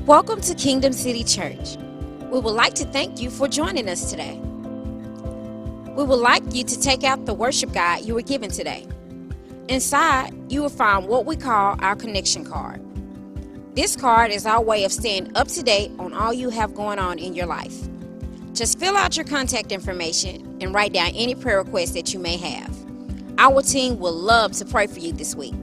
Welcome to Kingdom City Church. We would like to thank you for joining us today. We would like you to take out the worship guide you were given today. Inside, you will find what we call our connection card. This card is our way of staying up to date on all you have going on in your life. Just fill out your contact information and write down any prayer requests that you may have. Our team will love to pray for you this week.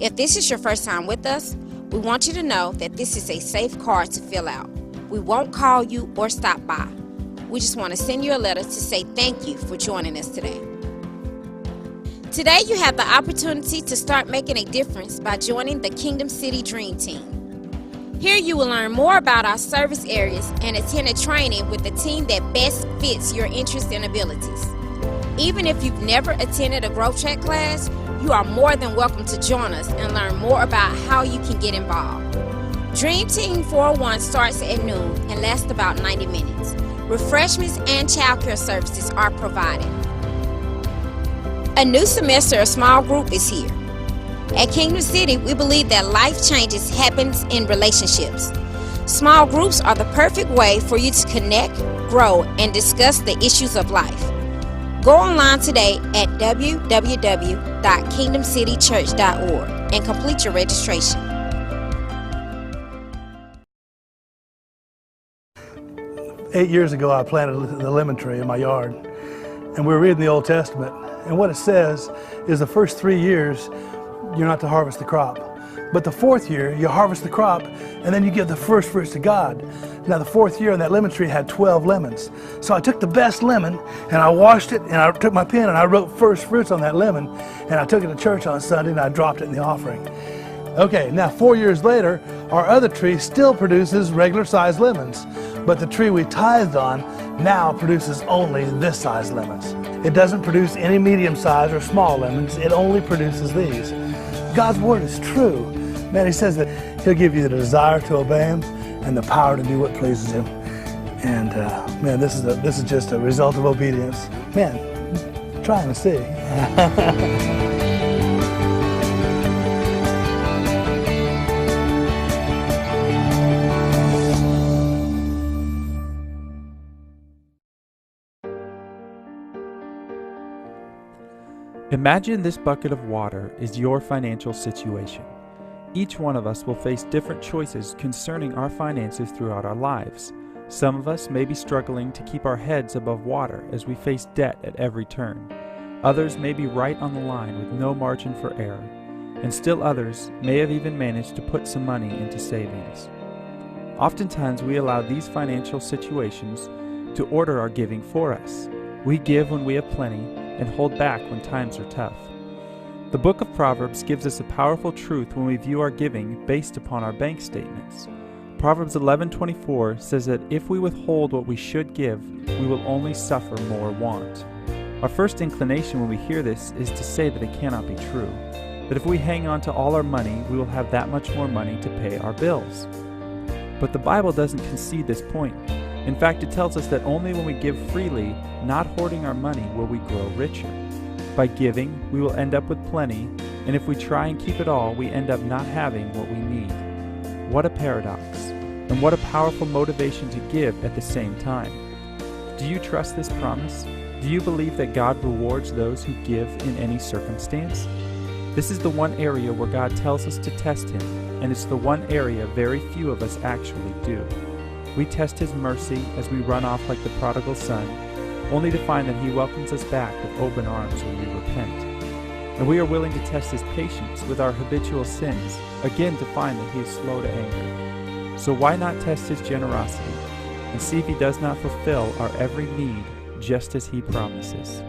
If this is your first time with us, we want you to know that this is a safe card to fill out. We won't call you or stop by. We just want to send you a letter to say thank you for joining us today. Today you have the opportunity to start making a difference by joining the Kingdom City Dream Team. Here you will learn more about our service areas and attend a training with the team that best fits your interests and abilities. Even if you've never attended a growth track class, you are more than welcome to join us and learn more about how you can get involved. Dream Team 401 starts at noon and lasts about 90 minutes. Refreshments and childcare services are provided. A new semester of small group is here. At Kingdom City, we believe that life changes happens in relationships. Small groups are the perfect way for you to connect, grow, and discuss the issues of life. Go online today at www.kingdomcitychurch.org and complete your registration. Eight years ago, I planted the lemon tree in my yard, and we were reading the Old Testament, and what it says is the first 3 years, you're not to harvest the crop. But the fourth year, you harvest the crop, and then you give the first fruits to God. Now the fourth year, and that lemon tree had 12 lemons. So I took the best lemon, and I washed it, and I took my pen, and I wrote first fruits on that lemon, and I took it to church on Sunday, and I dropped it in the offering. Okay, now 4 years later, our other tree still produces regular-sized lemons, but the tree we tithed on now produces only this size lemons. It doesn't produce any medium-sized or small lemons. It only produces these. God's word is true. Man, he says that he'll give you the desire to obey him and the power to do what pleases him. And man, this is just a result of obedience. Man, try and see. Imagine this bucket of water is your financial situation. Each one of us will face different choices concerning our finances throughout our lives. Some of us may be struggling to keep our heads above water as we face debt at every turn. Others may be right on the line with no margin for error. And still others may have even managed to put some money into savings. Oftentimes we allow these financial situations to order our giving for us. We give when we have plenty and hold back when times are tough. The book of Proverbs gives us a powerful truth when we view our giving based upon our bank statements. Proverbs 11:24 says that if we withhold what we should give, we will only suffer more want. Our first inclination when we hear this is to say that it cannot be true, that if we hang on to all our money, we will have that much more money to pay our bills. But the Bible doesn't concede this point. In fact, it tells us that only when we give freely, not hoarding our money, will we grow richer. By giving, we will end up with plenty, and if we try and keep it all, we end up not having what we need. What a paradox, and what a powerful motivation to give at the same time. Do you trust this promise? Do you believe that God rewards those who give in any circumstance? This is the one area where God tells us to test Him, and it's the one area very few of us actually do. We test His mercy as we run off like the prodigal son, only to find that He welcomes us back with open arms when we repent. And we are willing to test His patience with our habitual sins, again to find that He is slow to anger. So why not test His generosity and see if He does not fulfill our every need just as He promises?